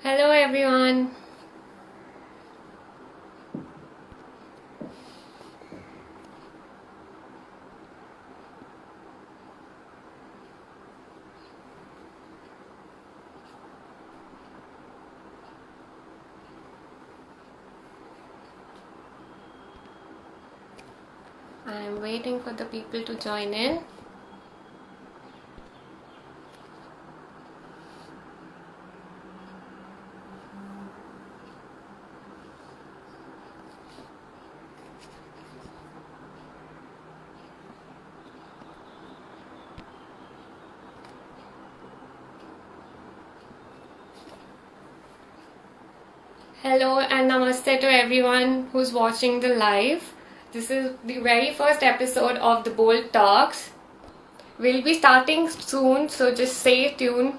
Hello everyone. I'm waiting for the people to join in. Hello and namaste to everyone who's watching the live. This is the very first episode of the Bold Talks. We'll be starting soon, so just stay tuned.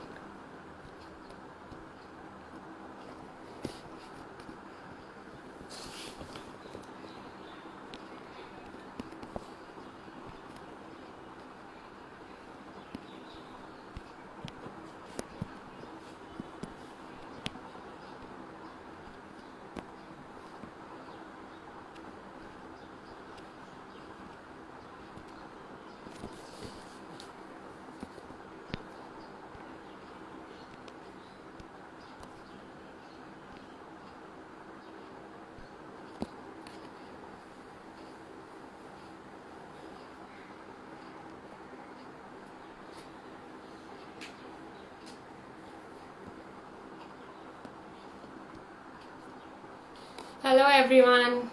Hello everyone.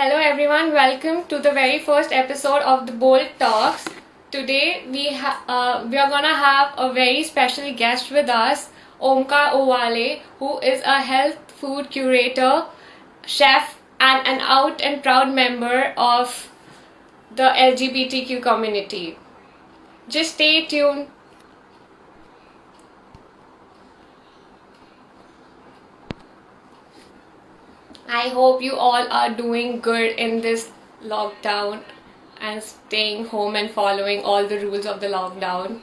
Hello everyone, welcome to the very first episode of the Bold Talks. Today we are gonna have a very special guest with us, Omkar, who is a health food curator, chef, and an out and proud member of the LGBTQ community. Just stay tuned. I hope you all are doing good in this lockdown and staying home and following all the rules of the lockdown.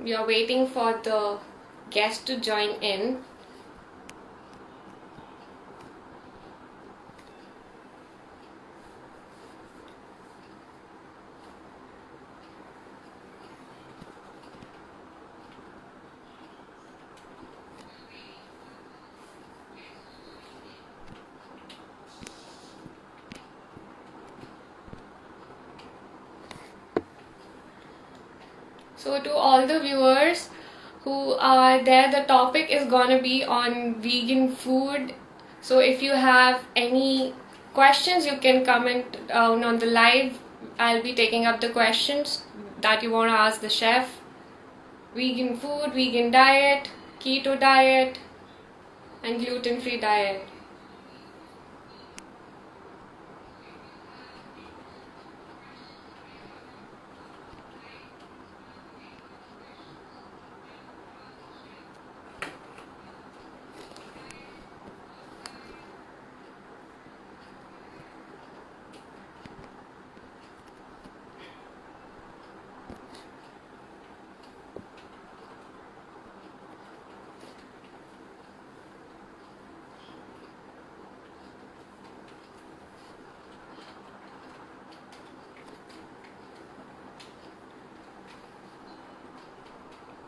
We are waiting for the guest to join in. So to all the viewers who are there, the topic is gonna be on vegan food. So if you have any questions, you can comment down on the live. I'll be taking up the questions that you want to ask the chef. Vegan food, vegan diet, keto diet, and gluten-free diet.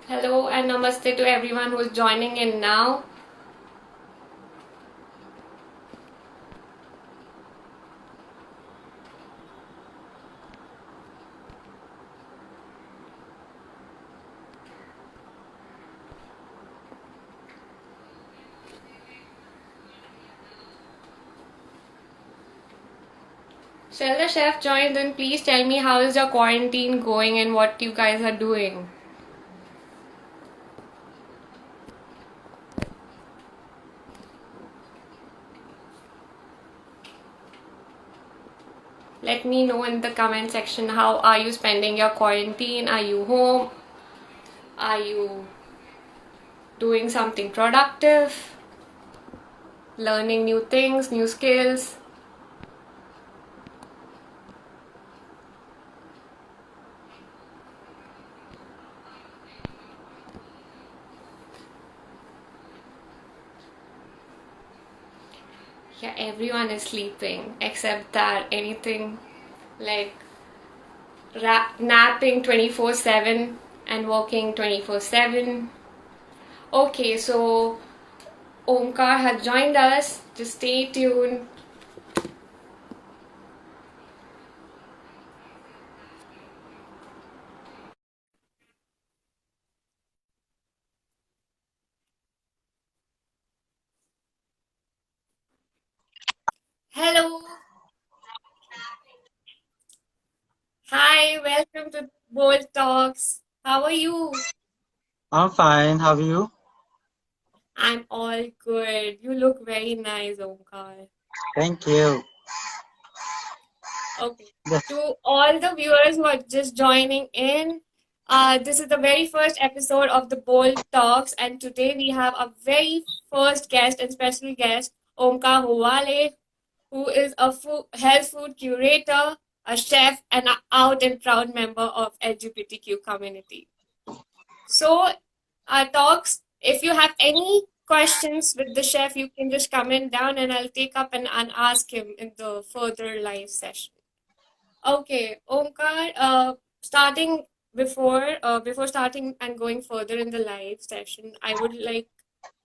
Hello and namaste to everyone who's joining in now. Shall the chef join? Then please tell me how is your quarantine going and what you guys are doing. Let me know in the comment section how are you spending your quarantine? Are you home? Are you doing something productive? Learning new things, new skills? Yeah, everyone is sleeping except that anything like napping 24/7 and working 24/7. Okay, so Omkar has joined us. Just stay tuned. Hello. Hi, welcome to Bold Talks. How are you? I'm fine. How are you? I'm all good. You look very nice, Omkar. Thank you. Okay. Yes. To all the viewers who are just joining in, this is the very first episode of the Bold Talks, and today we have a very first guest and special guest, Omkar Huwale, who is a health food curator, a chef, and an out and proud member of LGBTQ community. So, our talks, if you have any questions with the chef, you can just comment down and I'll take up and ask him in the further live session. Okay, Omkar, starting before starting and going further in the live session, I would like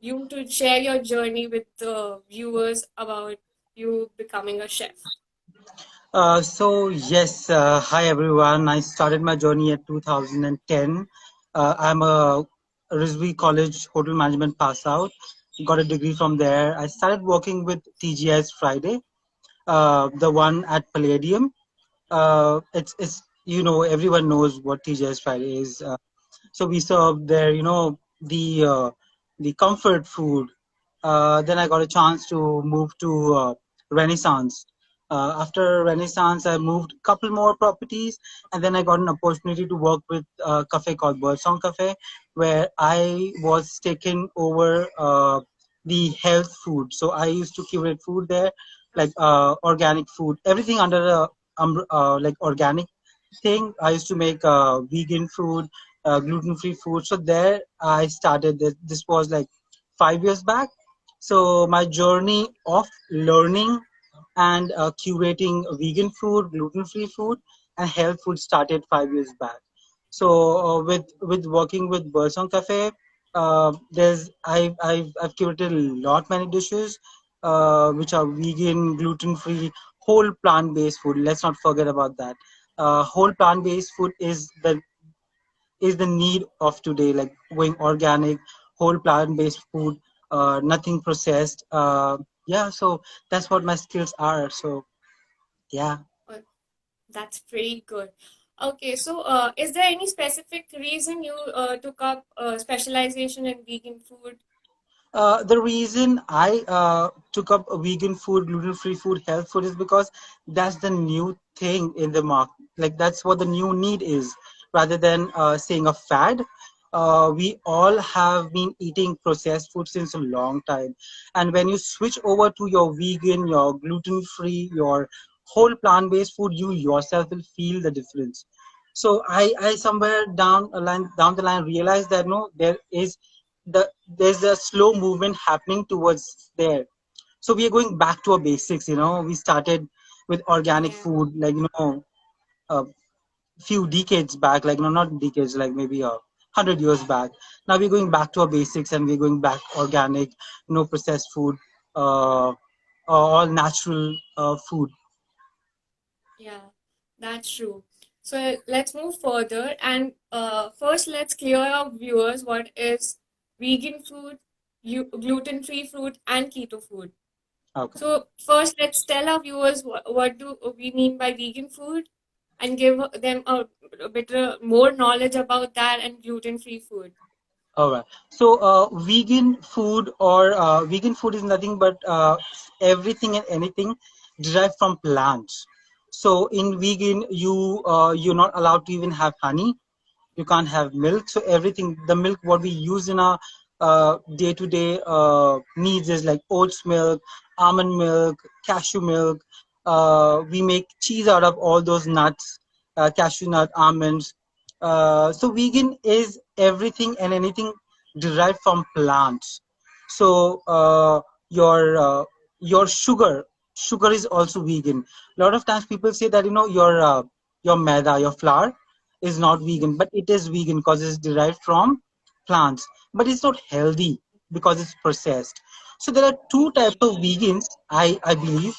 you to share your journey with the viewers about you becoming a chef. Yes, hi everyone. I started my journey at 2010. I'm a Rizvi College Hotel Management pass out. Got a degree from there. I started working with TGS Friday, the one at Palladium. It's everyone knows what TGS Friday is. So we served there, the comfort food. Then I got a chance to move to Renaissance. After Renaissance, I moved a couple more properties, and then I got an opportunity to work with a cafe called Birdsong Cafe, where I was taking over the health food. So I used to curate food there, like organic food, everything under the like organic thing. I used to make vegan food, gluten-free food. So there I started. This was like 5 years back. So my journey of learning and curating vegan food, gluten-free food, and health food started 5 years back. So with working with Bursong Cafe, I've curated a lot many dishes which are vegan, gluten-free, whole plant-based food. Let's not forget about that. Whole plant-based food is the need of today, like going organic, whole plant-based food, nothing processed. Yeah, so that's what my skills are. So yeah. Uh, that's pretty good. Okay, so is there any specific reason you took up specialization in vegan food? The reason I took up a vegan food, gluten-free food, health food is because that's the new thing in the market. Like that's what the new need is, rather than saying a fad. We all have been eating processed food since a long time, and when you switch over to your vegan, your gluten-free, your whole plant-based food, you yourself will feel the difference. So I somewhere down the line realized that no, there's a slow movement happening towards there. So we are going back to our basics. We started with organic Yeah. food, like a few decades back, like not decades, like maybe 100 years back. Now we're going back to our basics and we're going back organic, no processed food, all natural food. Yeah, that's true. So let's move further and first let's clear our viewers what is vegan food, gluten-free food, and keto food. Okay. So first, let's tell our viewers what do we mean by vegan food and give them a bit more knowledge about that and gluten-free food. All right. So, vegan food is nothing but everything and anything derived from plants. So, in vegan, you're not allowed to even have honey. You can't have milk. So everything, the milk what we use in our day-to-day needs is like oats milk, almond milk, cashew milk. We make cheese out of all those nuts, cashew nut, almonds. So vegan is everything and anything derived from plants. So your sugar is also vegan. A lot of times people say that your maida, your flour is not vegan, but it is vegan because it's derived from plants. But it's not healthy because it's processed. So there are two types of vegans, I believe.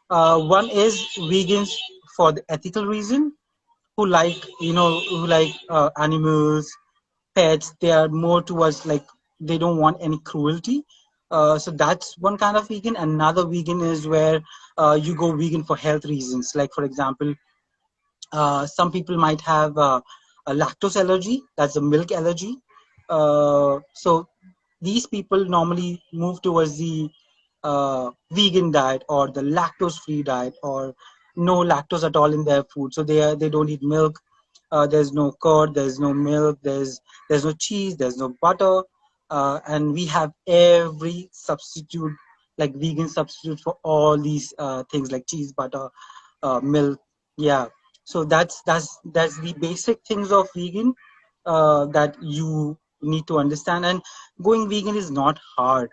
One is vegans for the ethical reason, who like animals, pets. They are more towards like they don't want any cruelty. So that's one kind of vegan. Another vegan is where you go vegan for health reasons. Like for example, some people might have a lactose allergy, that's a milk allergy. So these people normally move towards the vegan diet or the lactose free diet or no lactose at all in their food. So they don't eat milk. There's no curd, there's no milk, there's no cheese, there's no butter, and we have every substitute, like vegan substitute for all these things like cheese, butter, milk. Yeah. So that's the basic things of vegan that you need to understand. And going vegan is not hard.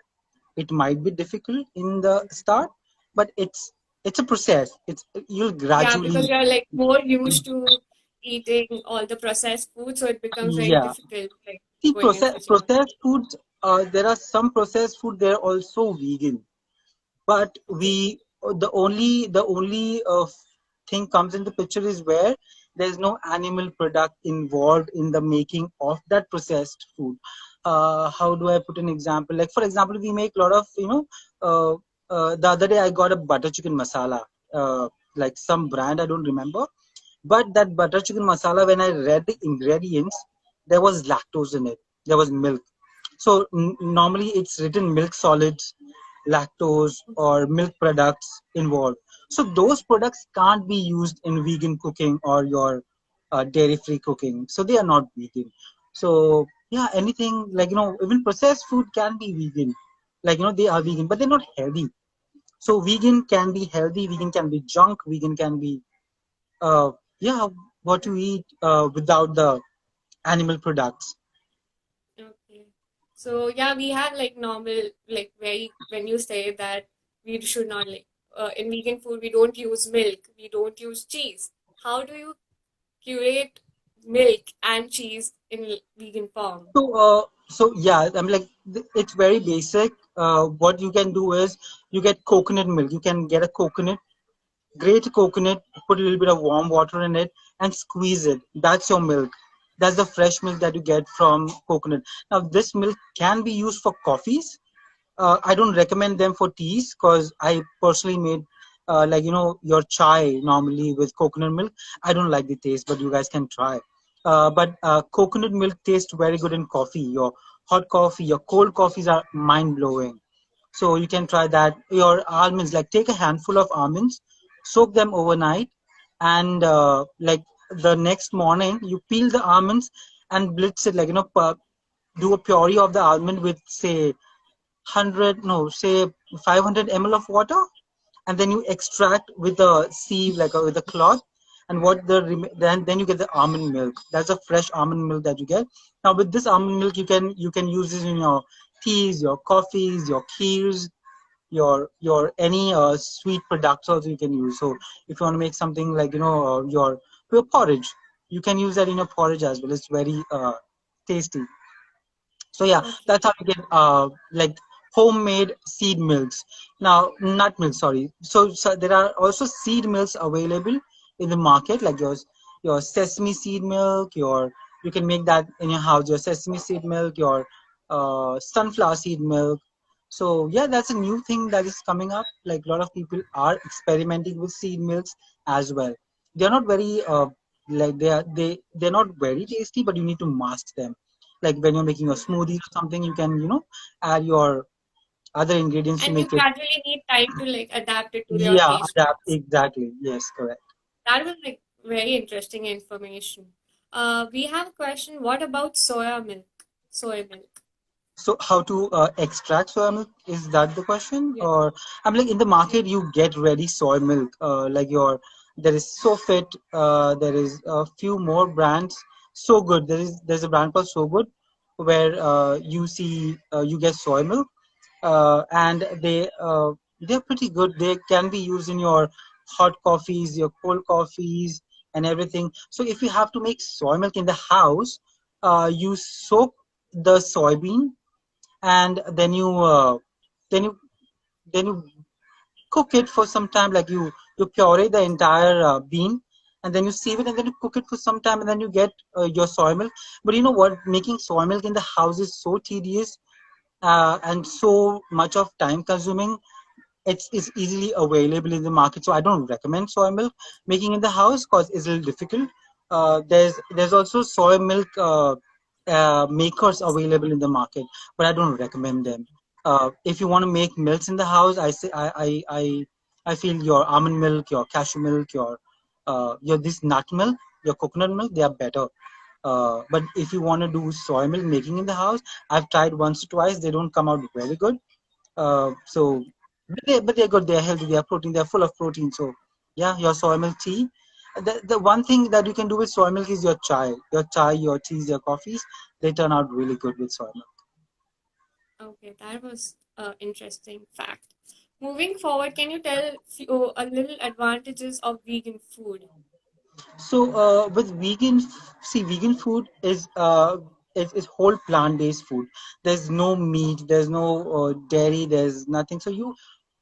It might be difficult in the start, but it's a process. It's you'll Yeah, gradually. because you're like more used to eating all the processed food, so it becomes very Yeah. difficult, like See, going and switching. processed foods. There are some processed food. They're also vegan, but Okay. the only thing comes in the picture is where there's no animal product involved in the making of that processed food. How do I put an example? Like for example, we make a lot of uh, the other day I got a butter chicken masala, like some brand I don't remember, but that butter chicken masala, when I read the ingredients, there was lactose in it, there was milk. So normally it's written milk solids, lactose, or milk products involved. So those products can't be used in vegan cooking or your dairy-free cooking. So they are not vegan. So yeah, anything like even processed food can be vegan. Like they are vegan, but they're not healthy. So vegan can be healthy. Vegan can be junk. Vegan can be uh, yeah, what to eat without the animal products. Okay. So yeah, we have like normal, like very when you say that we should not like in vegan food we don't use milk, we don't use cheese. How do you curate milk and cheese in vegan form? So yeah, I'm like it's very basic. What you can do is you get coconut milk. You can get a coconut, grate a coconut, put a little bit of warm water in it, and squeeze it. That's your milk. That's the fresh milk that you get from coconut. Now, this milk can be used for coffees. I don't recommend them for teas because I personally made like your chai normally with coconut milk. I don't like the taste, but you guys can try. But coconut milk tastes very good in coffee. Your hot coffee, your cold coffees are mind blowing. So you can try that. Your almonds, like take a handful of almonds, soak them overnight, and like the next morning you peel the almonds and blitz it, like do a puree of the almond with say 100 no say 500 ml of water, and then you extract with a sieve, like with a cloth, and then you get the almond milk. That's a fresh almond milk that you get. Now with this almond milk you can use this in your teas, your coffees, your kheers, your any sweet products also you can use. So if you want to make something like your porridge, you can use that in your porridge as well. It's very tasty. So yeah, Okay. that's how you get like homemade seed milks. Now, nut milk, sorry. So there are also seed milks available in the market, like your sesame seed milk. Your You can make that in your house. Your sesame seed milk, your sunflower seed milk. So yeah, that's a new thing that is coming up. Like a lot of people are experimenting with seed milks as well. They're not very like they're not very tasty, but you need to mask them. Like when you're making a Okay. smoothie or something, you can add your other ingredients to And you make it. gradually need time to like adapt it to your Yeah, taste adapt buds. exactly. Yes, correct. That was like very interesting information. We have a question. What about soya milk? Soy milk. So how to extract soy milk? Is that the question? Yeah. Or I'm like in the Yeah. market, you get ready soy milk. Like there is SoFit. There is a few more brands. So Good. There's a brand called So Good, where you see you get soy milk, and they're pretty good. They can be used in your hot coffees, your cold coffees, and everything. So if you have to make soy milk in the house, you soak the soybean, and then you then you cook it for some time. Like you puree the entire bean, and then you sieve it, and then you cook it for some time, and then you get your soy milk. But you know what, making soy milk in the house is so tedious, and so much of time consuming. It's easily available in the market, so I don't recommend soy milk making in the house because it's a little difficult. There's also soy milk makers available in the market, but I don't recommend them. If you want to make milks in the house, I feel your almond milk, your cashew milk, your this nut milk, your coconut milk, they are better. But if you want to do soy milk making in the house, I've tried once or twice. They don't come out very good. So, Okay. but they're good. They're healthy. They are protein. They're full of protein. So, yeah, your soy milk tea. The one thing that you can do with soy milk is your teas, your coffees. They turn out really good with soy milk. Okay. That was interesting fact. Moving forward, can you tell few, a little advantages of vegan food? So with vegan food is whole plant-based food. There's no meat, there's no dairy, there's nothing. So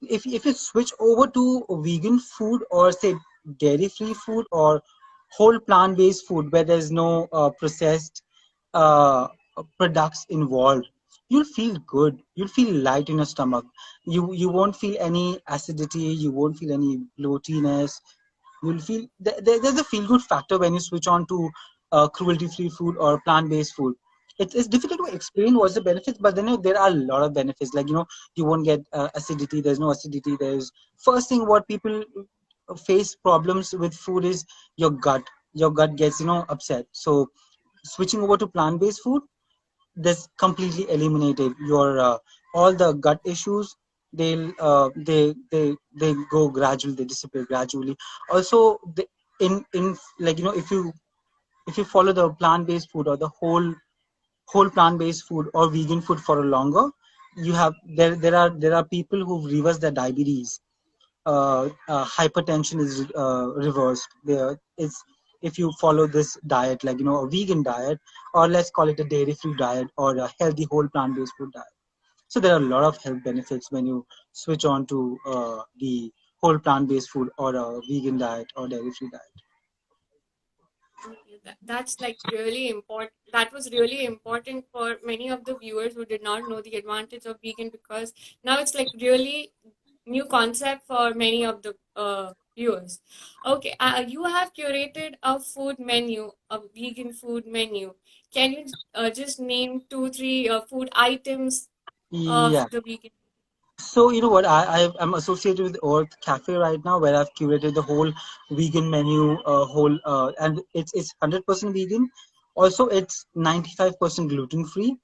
if you switch over to vegan food, or say dairy-free food, or whole plant-based food where there's no processed uh, products involved, you'll feel good. You'll feel light in your stomach. You won't feel any acidity. You won't feel any bloatiness. You'll feel there's a feel good factor when you switch on to cruelty free food or plant based food. It's difficult to explain what's the benefits, but then there are a lot of benefits. Like you won't get acidity. There's no acidity. There's first thing what people face problems with food is your gut. Your gut gets upset. So switching over to plant based food, this completely eliminated your all the gut issues. They go gradually, they disappear gradually. Also in like if you follow the plant based food, or the whole plant based food or vegan food for a longer, you have there are people who've reversed their diabetes. Hypertension is reversed. There is, if you follow this diet, like a vegan diet, or let's call it a dairy-free diet, or a healthy whole plant-based food diet. So there are a lot of health benefits when you switch on to the whole plant-based food, or a vegan diet, or dairy-free diet. Okay, that's like really important. That was really important for many of the viewers who did not know the advantage of vegan, because now it's like really new concept for many of the viewers. Okay, you have curated a food menu, a vegan food menu. Can you just name two, three food items of Yeah. the vegan? So you know what? I'm associated with Earth Cafe right now, where I've curated the whole vegan menu, and it's 100% vegan. Also, it's 95% gluten free.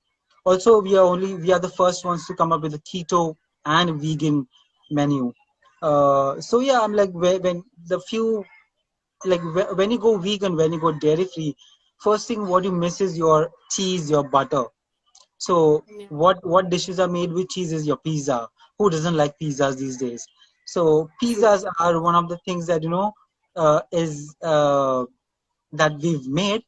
Also, we are the first ones to come up with a keto and vegan menu. So yeah, I'm like when the few like when you go vegan, when you go dairy free, first thing what you miss is your cheese, your butter. So Yeah, what dishes are made with cheese is your pizza. Who doesn't like pizzas these days? So true. pizzas are one of the things that is that we've made,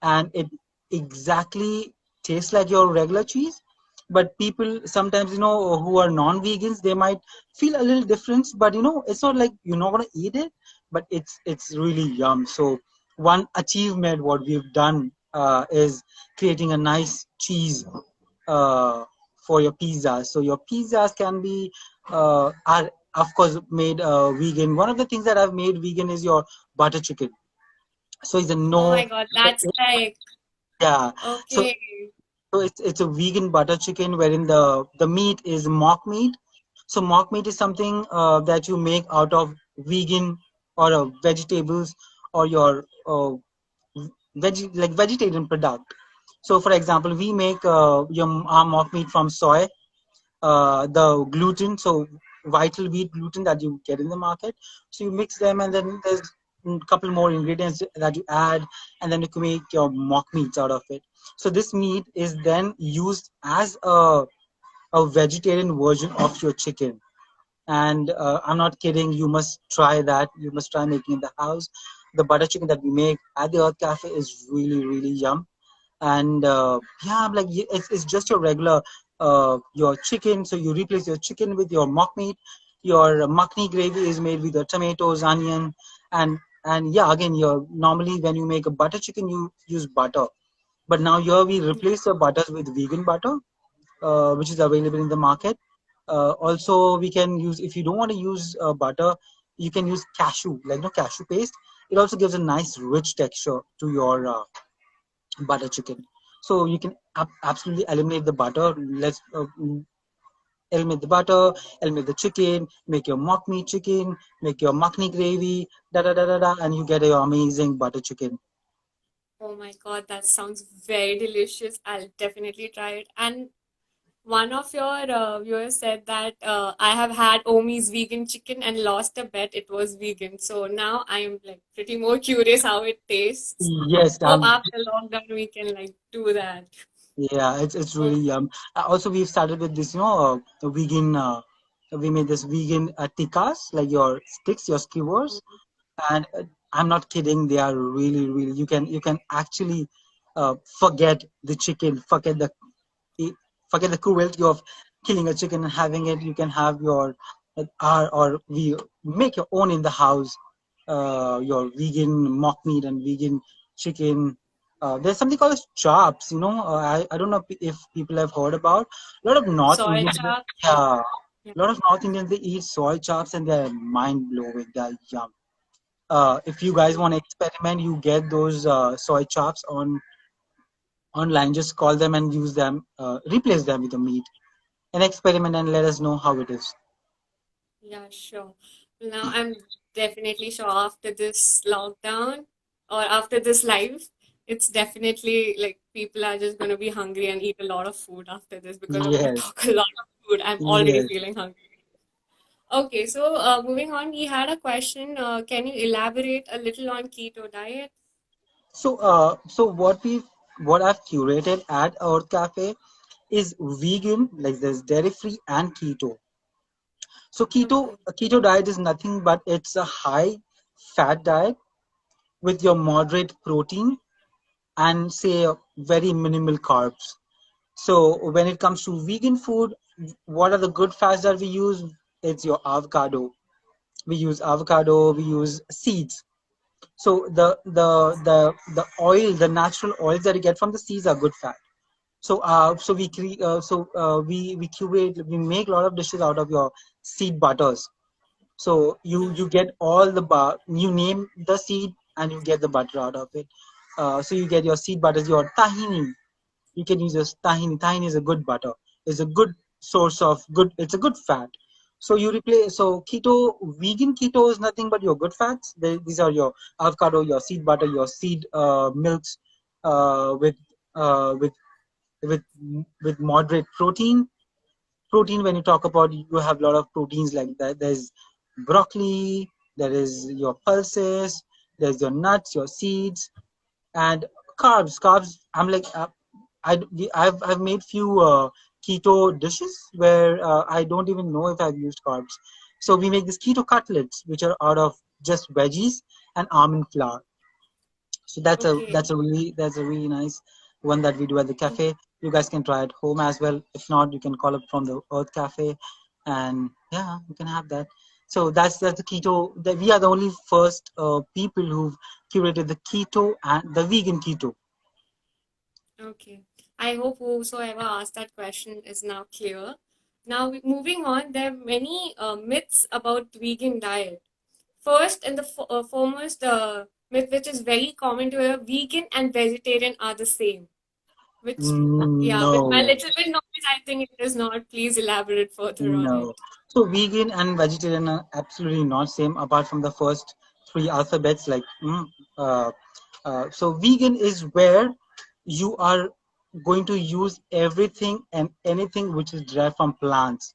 and it exactly tastes like your regular cheese, but people sometimes, who are non-vegans, they might feel a little difference, but it's not like you're not going to eat it, but it's really yum. So one achievement what we've done is creating a nice cheese uh, for your pizzas. So your pizzas can be are of course made vegan. One of the things that I've made vegan is your butter chicken. So it's a Oh no, my God, that's like yeah. So okay. it's a vegan butter chicken wherein the meat is mock meat. So mock meat is something that you make out of vegan or vegetables or your vegetarian product. So for example, we make our mock meat from soy, the gluten, so vital wheat gluten that you get in the market. So you mix them, and then there's a couple more ingredients that you add, and then you can make your mock meats out of it. So this meat is then used as a vegetarian version of your chicken. And I'm not kidding, you must try that. You must try making in the house. The butter chicken that we make at the Earth Cafe is really, really yum. And yeah, like it's just your regular your chicken. So you replace your chicken with your mock meat. Your makhni gravy is made with the tomatoes, onion, and yeah, again, your normally when you make a butter chicken you use butter, but now here we replace the butters with vegan butter, which is available in the market. Also, we can use, if you don't want to use butter, you can use cashew, like no cashew paste. It also gives a nice rich texture to your butter chicken. So you can absolutely eliminate the butter. Let's eliminate the butter, eliminate the chicken, make your mock meat chicken, make your makhni gravy, da da da da da, and you get your amazing butter chicken. Oh my God, that sounds very delicious. I'll definitely try it. And one of your viewers said that I have had Omi's vegan chicken and lost a bet it was vegan. So now I'm like pretty more curious how it tastes. Yes, Hope after lockdown we can like do that. yeah, it's Oh, really yum. Also, we've started with this, the vegan. We made this vegan tikkas, like your sticks, your skewers, and I'm not kidding. They are really, really. You can actually forget the chicken, e- forget the cruelty of killing a chicken and having it. You can have your or we make your own in the house. Your vegan mock meat and vegan chicken. There's something called as chops. I don't know if people have heard about. A lot of North soy Indians, chop. yeah, Yeah. a lot of North Indians they eat soy chops and they're mind blowing. They're yum. If you guys want to experiment, you get those soy chops online. Just call them and use them, replace them with the meat, and experiment and let us know how it is. Yeah, sure. Well, now I'm definitely sure after this lockdown or after this live, it's definitely like people are just going to be hungry and eat a lot of food after this because we Yes, talk a lot of food. I'm already yes. feeling hungry. Okay, so moving on, we had a question. Can you elaborate a little on keto diet? So what I've curated at our cafe is vegan, like there's dairy free and keto. So Okay. a keto diet is nothing but it's a high fat diet with your moderate protein and say very minimal carbs. So when it comes to vegan food, what are the good fats that we use? It's your avocado. We use avocado. We use seeds. So the oil, the natural oils that you get from the seeds are good fat. So we curate, we make a lot of dishes out of your seed butters. So you get all the you name the seed and you get the butter out of it. So you get your seed butters, your tahini. You can use this tahini. Tahini is a good butter. It's a good source of good. It's a good fat. So you replace. So vegan keto is nothing but your good fats. These are your avocado, your seed butter, your seed milks, with uh, with with with moderate protein. Protein, when you talk about, you have a lot of proteins like that. There's broccoli. There is your pulses. There's your nuts, your seeds, and carbs. I'm like, I've made few keto dishes where I don't even know if I've used carbs. So we make these keto cutlets which are out of just veggies and almond flour. So Okay. that's a really nice one that we do at the cafe. You guys can try at home as well. If not, you can call up from the Earth Cafe, and yeah, you can have that. So that's the keto. That we are the only first people who've curated the keto and the vegan keto. Okay. I hope whosoever asked that question is now clear. Now, moving on, there are many myths about vegan diet. First and the foremost myth, which is very common to hear, vegan and vegetarian are the same. Which, yeah, with my No, little bit knowledge, I think it is not. Please elaborate further on no. it. So vegan and vegetarian are absolutely not same apart from the first three alphabets. Uh, so vegan is where you are going to use everything and anything which is derived from plants.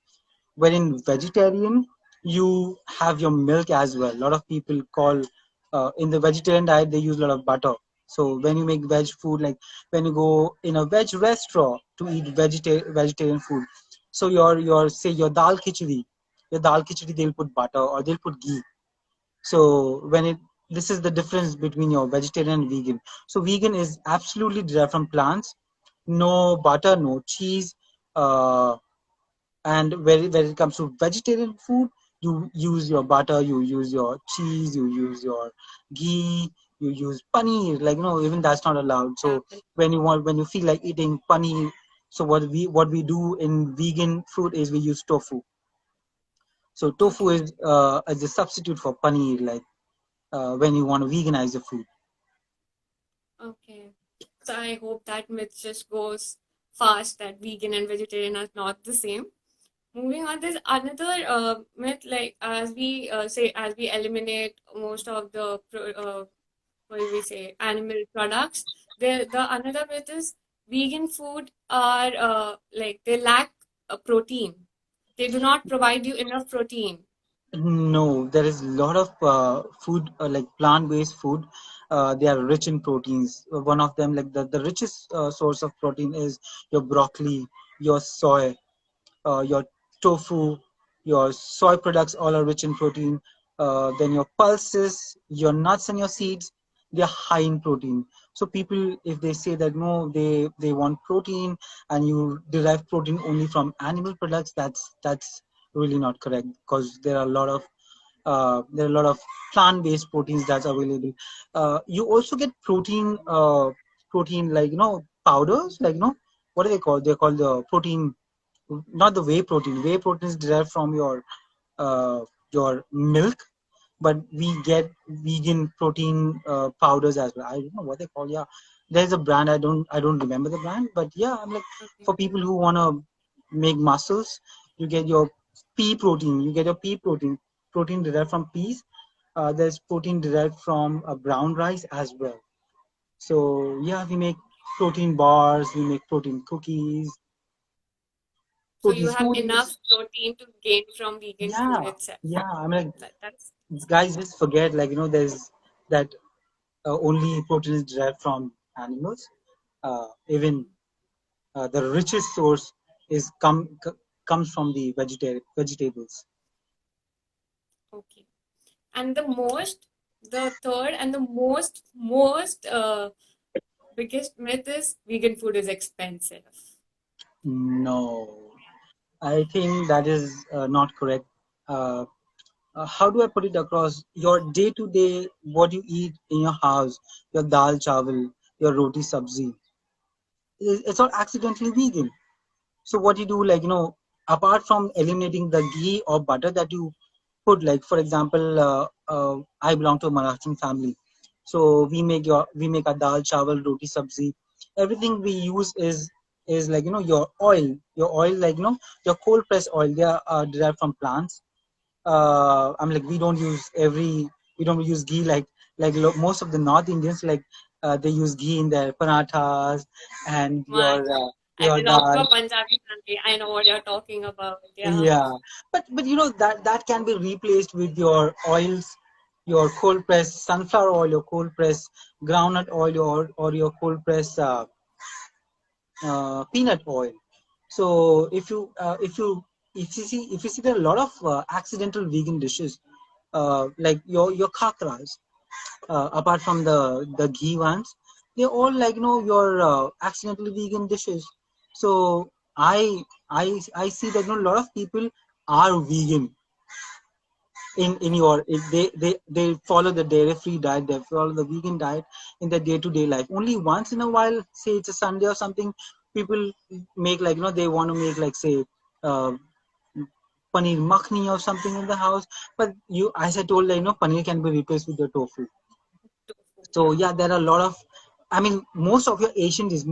When in vegetarian, you have your milk as well. A lot of people call in the vegetarian diet they use a lot of butter. So when you make veg food, like when you go in a veg restaurant to eat vegetarian food, so your say your dal khichdi they'll put butter or they'll put ghee. So when it this is the difference between your vegetarian and vegan. So vegan is absolutely derived from plants, no butter, no cheese. And when it comes to vegetarian food, you use your butter, you use your cheese, you use your ghee, you use paneer. Like even that's not allowed. Yeah, So when you feel like eating paneer, so what we do in vegan food is we use tofu. So tofu okay, is as a substitute for paneer. Like when you want to veganize the food. okay. So I hope that myth just goes fast that vegan and vegetarian are not the same. Moving on, there's another myth, like as we say, as we eliminate most of the what do we say, animal products. The another myth is vegan food are like they lack protein. They do not provide you enough protein. No, there is a lot of food like plant-based food. They are rich in proteins. One of them, like the richest source of protein, is your broccoli, your soy, your tofu, your soy products all are rich in protein. Then your pulses, your nuts and your seeds, they are high in protein. So people, if they say that no, they want protein and you derive protein only from animal products, that's really not correct because there are a lot of plant-based proteins that's available. You also get protein like powders, like what are they called? They're called the protein, not the whey protein. Whey protein is derived from uh, your milk, but we get vegan protein powders as well. I don't know what they call. Yeah, there's a brand. I don't remember the brand, but yeah, I'm like Okay, for people who wanna make muscles, you get your pea protein. You get your pea protein derived from peas. There's protein derived from brown rice as well. So yeah, we make protein bars. We make protein cookies, so you protein have smoothies. enough protein to gain from vegan food Yeah, itself. yeah. I'm like, That's guys, just forget like there's that only protein is derived from animals. Even mhm, the richest source comes from the vegetables. okay. And the third and the most biggest myth is vegan food is expensive. No, I think that is not correct. Uh, how do I put it across? Your day to day, what you eat in your house, your dal chawal, your roti sabzi, it's all accidentally vegan. So what you do, like apart from eliminating the ghee or butter that you put, like for example, I belong to a Maharashtrian family, so we make a dal, chawal, roti, sabzi. Everything we use is like your oil, like your cold press oil. They are derived from plants. I'm like we don't use ghee like most of the North Indians like they use ghee in their parathas and My your I your belong to dal. a Punjabi family. I know what you're talking about. Yeah. Yeah, but that can be replaced with your oils, your cold press sunflower oil, your cold press groundnut oil, or your cold press peanut oil. So if you see there are a lot of accidental vegan dishes, like your khakras, apart from the ghee ones, they're all like your accidental vegan dishes. So I see that, you know, a lot of people are vegan in your they follow the dairy free diet, they follow the vegan diet in their day to day life. Only once in a while, say it's a Sunday or something, people make, like, you know, they want to make, like, say, uh, paneer makhni or something in the house. But you, as I told, like, you know, paneer can be replaced with the tofu. Tofu, So yeah. yeah, there are a lot of, I mean, most of the Asian dishes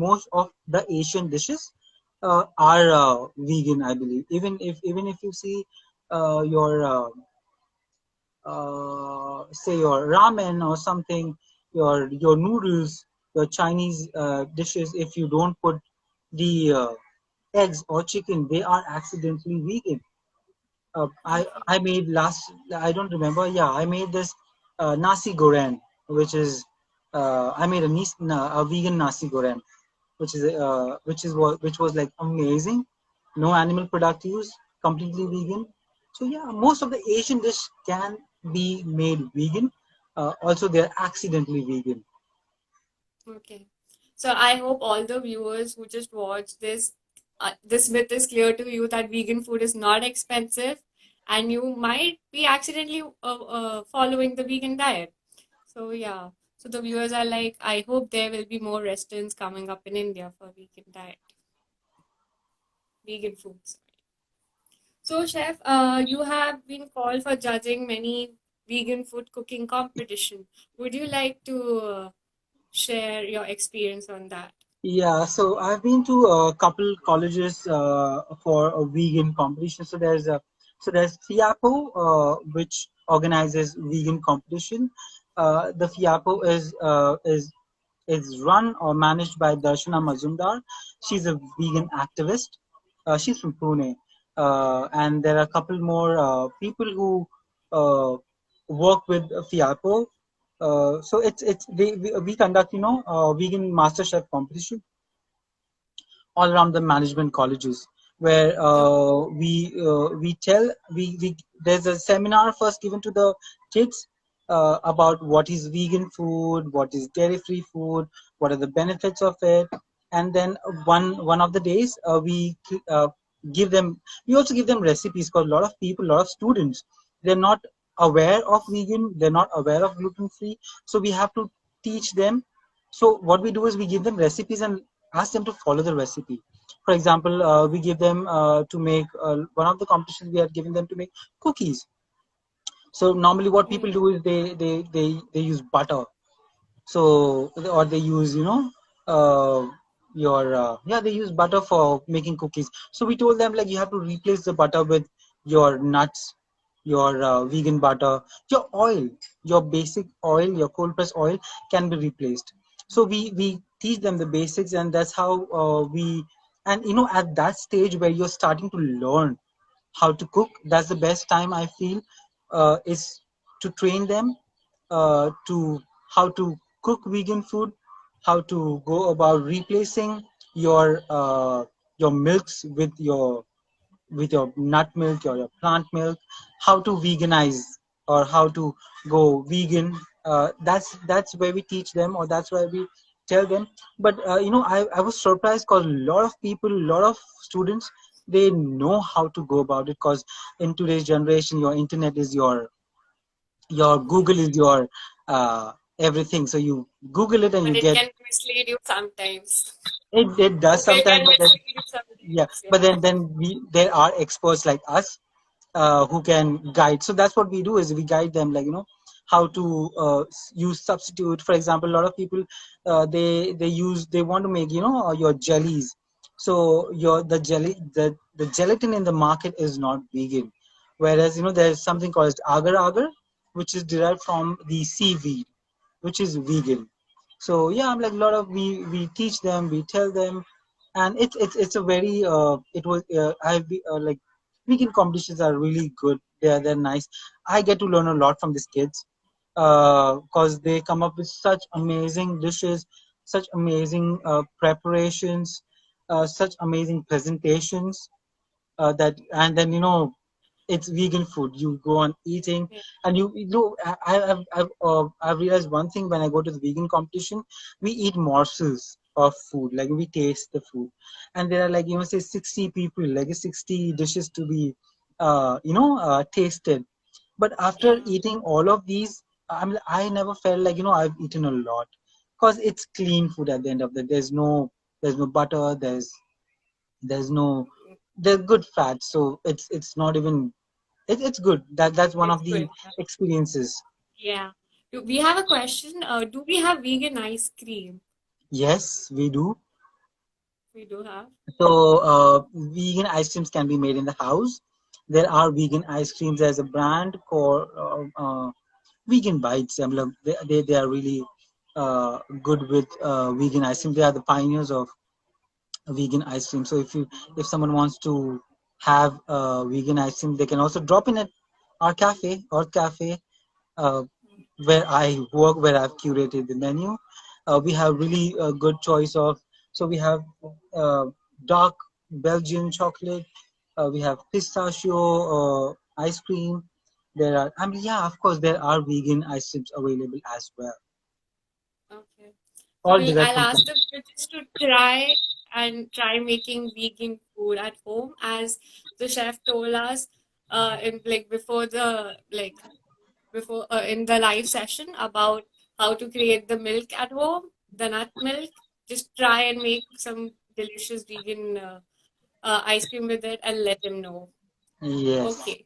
are vegan, I believe. Even if you see your say your ramen or something, your noodles, your Chinese dishes, if you don't put the eggs or chicken, they are accidentally vegan. Okay. I made last, I don't remember. Yeah, I made this nasi goreng, which is I made a vegan nasi goreng, which was like amazing. No animal product use, completely vegan. So yeah, most of the Asian dish can be made vegan. Also, they're accidentally vegan. Okay. So I hope all the viewers who just watched this, this myth is clear to you that vegan food is not expensive, and you might be accidentally following the vegan diet. So yeah. So the viewers are like, I hope there will be more restaurants coming up in India for vegan diet, vegan foods. So, chef, you have been called for judging many vegan food cooking competition. Would you like to share your experience on that? Yeah, so I've been to a couple colleges for a vegan competition. So there's FIAPO, which organizes vegan competition. The FIAPO is run or managed by Darshana Mazumdar. She's a vegan activist. She's from Pune, and there are a couple more people who work with FIAPO. So we conduct, you know, vegan master chef competition all around the management colleges, where Okay. we tell we there's a seminar first given to the kids about what is vegan food, what is dairy free food, what are the benefits of it. And then one of the days uh, give them we also give them recipes, because a lot of people, a lot of students, they're not aware of vegan, they're not aware of gluten free. So we have to teach them. So what we do is we give them recipes and ask them to follow the recipe. For example, we give them to make one of the competitions, we are giving them to make cookies. So normally what people Mm. do is they use butter. So, or they use, you know, your yeah, they use butter for making cookies. So we told them, like, you have to replace the butter with your nuts, your vegan butter, your oil, your basic oil, your cold press oil can be replaced. So we teach them the basics, and that's how we and you know, at that stage where you're starting to learn how to cook, that's the best time, I feel, is to train them to how to cook vegan food, how to go about replacing your milks with your nut milk or your plant milk, how to veganize or how to go vegan. That's where we teach them, or that's where we tell them. But you know, I was surprised, because a lot of people, a lot of students, they know how to go about it, because in today's generation, your internet is your Google is your everything. So you Google it and you But it get can mislead you sometimes. it does Google sometimes. can But then, mislead you yeah, sometimes, but yeah. then there are experts like us who can guide. So that's what we do, is we guide them, like, you know, how to use substitute. For example, a lot of people they want to make, you know, your jellies. So the gelatin in the market is not vegan, whereas, you know, there's something called agar agar, which is derived from the seaweed, which is vegan. So yeah, I'm like, a lot of we teach them, we tell them. And it's a very it was I've be, like, weekend competitions are really good. They're nice. I get to learn a lot from these kids, because they come up with such amazing dishes, such amazing preparations, such amazing presentations, that and then, you know, it's vegan food. You go on eating, Yeah. and you know, I've realized one thing when I go to the vegan competition, we eat morsels of food, like we taste the food, and there are like say 60 people, like 60 dishes to be, tasted. But after Yeah. eating all of these, I never felt like I've eaten a lot, because it's clean food at the end of the day. There's no butter, there's no there's good fat, so it's not even it's good. That's one It's of the good. experiences. Yeah. We have a question. Do we have vegan ice cream? Yes, we do. We do have. So vegan ice creams can be made in the house. There are vegan ice creams. There's a brand called Vegan Bites. They are really good with vegan ice cream. They are the pioneers of vegan ice cream. So if someone wants to have vegan ice cream, they can also drop in at our cafe, uh, where I work, where I've curated the menu. We have really a good choice of. So we have uh, dark Belgian chocolate. We have pistachio ice cream. There are, yeah, of course, there are vegan ice creams available as well. Okay. So All derived I'll from. ask the kids to try making vegan food at home, as the chef told us in like before in the live session about how to create the milk at home, the nut milk. Just try and make some delicious vegan ice cream with it and let him know. Yes, Okay.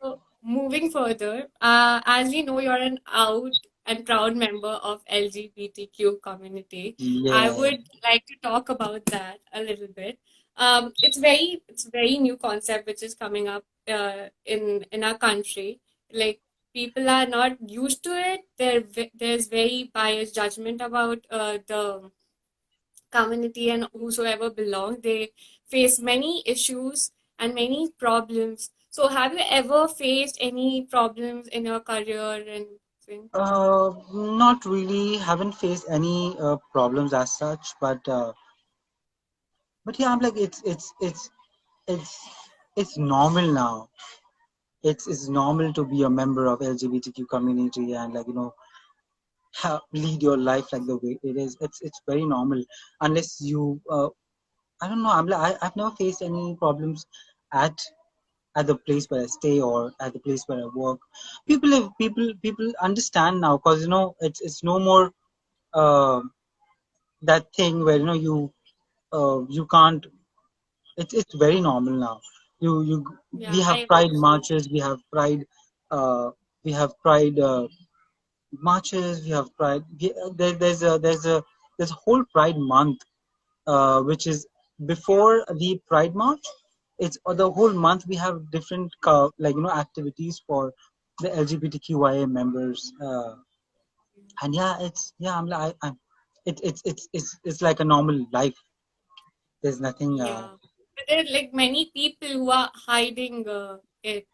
So moving further, as we know, you're an out and proud member of LGBTQ community. I yeah. would like to talk about that a little bit. It's very new concept which is coming up in our country. Like people are not used to it. There's very biased judgment about the community and whosoever belong. They face many issues and many problems. So have you ever faced any problems in your career and thing? Not really. Haven't faced any problems as such, but yeah, I'm like it's it's normal now. It's normal to be a member of LGBTQ community, and lead your life like the way it is. It's very normal, unless you I don't know. I've never faced any problems at at the place where I stay or at the place where I work. People understand now, because it's no more uh, that thing where you can't. It's very normal now. You We Yeah, have I pride hope so. marches. Uh, we have pride marches. We have pride. There's a whole pride month, which is before the pride march. It's the whole month we have different activities for the LGBTQIA members. And yeah, I'm it's like a normal life. There's nothing. Yeah. But there are like many people who are hiding it.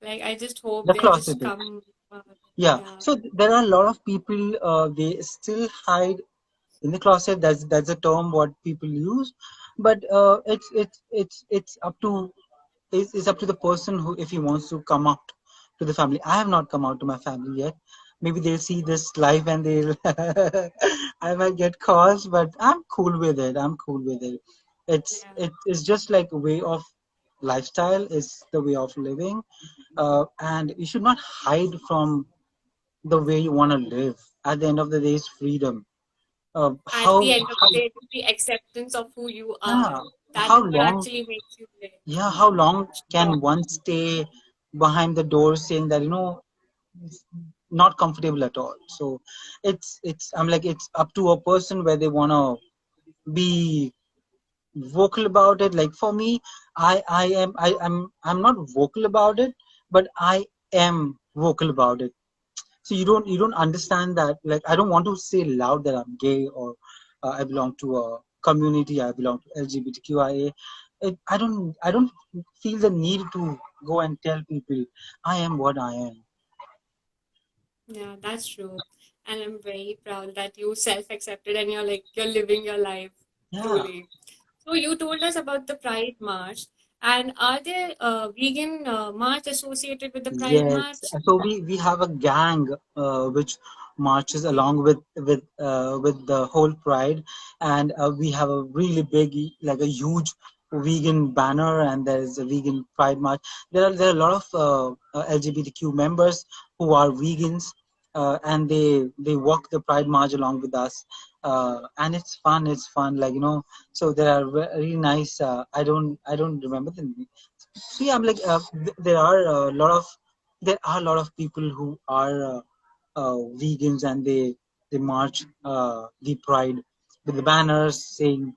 Like I just hope The they just closeted. come. Uh, Yeah. yeah. So there are a lot of people. They still hide in the closet. That's a term what people use, but it's up to it's up to the person who, if he wants to come out to the family. I have not come out to my family yet. Maybe they'll see this live and they'll I might get calls, but I'm cool with it. I'm cool with it. Yeah. It's just like a way of lifestyle. Is the way of living, and you should not hide from the way you want to live. At the end of the day, it's freedom. At the How end of the day, it's the acceptance of who you are. yeah, That how is what long actually makes you live how long strong. can one stay behind the door saying that not comfortable at all? So it's I'm like it's up to a person where they want to be vocal about it. Like for me, I'm not vocal about it, but I am vocal about it. So you don't understand that. Like I don't want to say loud that I'm gay, or I belong to a community, I belong to LGBTQIA. I don't feel the need to go and tell people I am what I am. Yeah, that's true. And I'm very proud that you self-accepted and you're living your life Yeah. truly. So you told us about the Pride March. And are there vegan march associated with the Pride Yes, March? so we have a gang which marches along with the whole pride, and we have a really big, like a huge vegan banner, and there's a vegan pride march. There are a lot of LGBTQ members who are vegans, and they walk the pride march along with us, and it's fun. It's fun, like So there are very nice. I don't remember the name. So yeah, I'm like there are a lot of people who are vegans, and they march the pride with the banners saying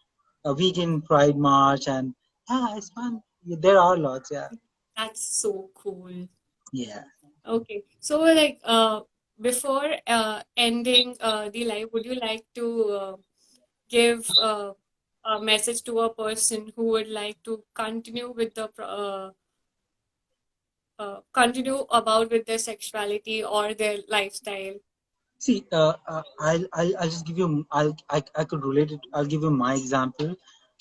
vegan pride march, and yeah, it's fun. Yeah, there are lots, yeah. That's so cool. Yeah. Okay, so like before ending the live, would you like to give a message to a person who would like to continue with the continue about with their sexuality or their lifestyle? See, I'll just give you. I could relate it. I'll give you my example.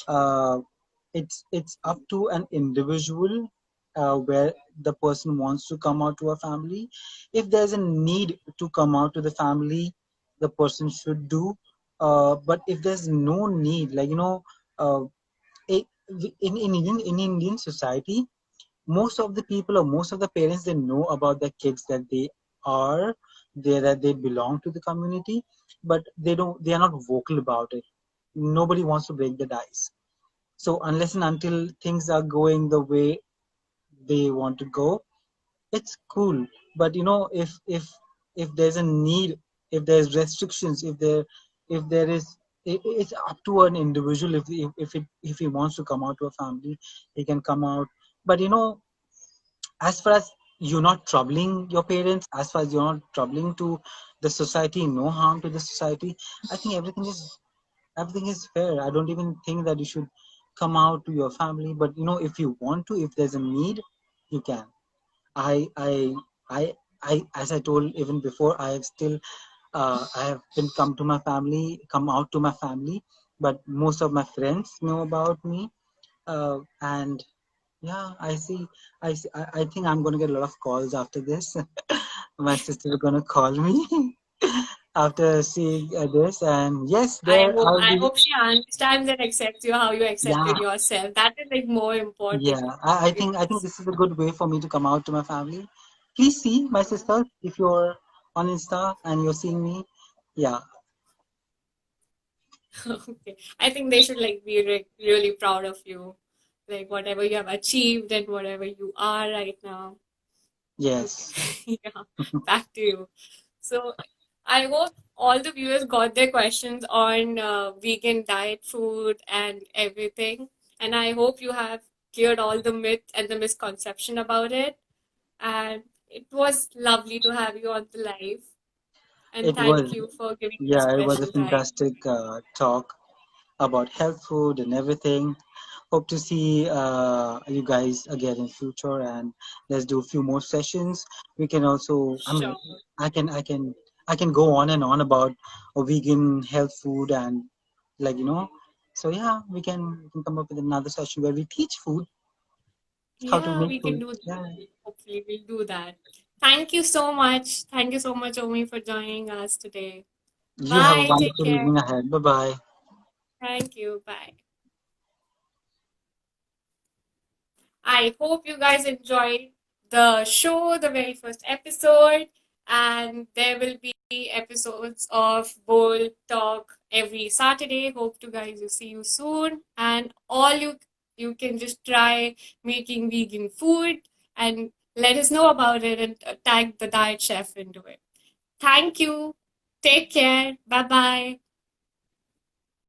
Uh, it's up to an individual where the person wants to come out to a family. If there's a need to come out to the family, the person should do. But if there's no need, uh, i- in Indian society, most of the people or most of the parents, they know about their kids, that are that they belong to the community, but they are not vocal about it. Nobody wants to break the ice. So unless and until things are going the way they want to go, it's cool. But if there's a need, if there's restrictions, if there is, it's up to an individual. If he wants to come out to a family, he can come out. But as far as you're not troubling your parents, as far as you're not troubling to the society, no harm to the society, I think everything is fair. I don't even think that you should come out to your family. But if you want to, if there's a need, you can. I I I as I told even before, I have been come out to my family, but most of my friends know about me. And yeah, I think I'm gonna get a lot of calls after this. My sister is gonna call me after seeing this, and yes, there I'll I be. hope she understands and accepts you how you Yeah, accepted yourself. That is like more important. yeah. I think this is a good way for me to come out to my family. Please see my sister if you're on Insta and you're seeing me. Yeah, Okay. I think they should like be really proud of you, like whatever you have achieved and whatever you are right now. Okay. yes, Yeah. Back to you. So I hope all the viewers got their questions on vegan diet, food, and everything. And I hope you have cleared all the myth and the misconception about it. And it was lovely to have you on the live. And it was. thank you for giving us Yeah, it was a special time. fantastic talk about health, food, and everything. Hope to see you guys again in future, and let's do a few more sessions. We can also, I mean, Sure. I can go on and on about vegan health food, and so yeah, we can come up with another session where we teach food, how to Yeah, make we can food. do that. Yeah, Hopefully, we'll do that. Thank you so much. Thank you so much, Omi, for joining us today. you have a Bye. Take wonderful care. evening ahead. Bye bye. Thank you. Bye. I hope you guys enjoyed the show, the very first episode, and there will be episodes of Bold Talk every Saturday. Hope to guys you see you soon, and all you can just try making vegan food and let us know about it and tag the diet chef into it. Thank you. Take care. Bye bye.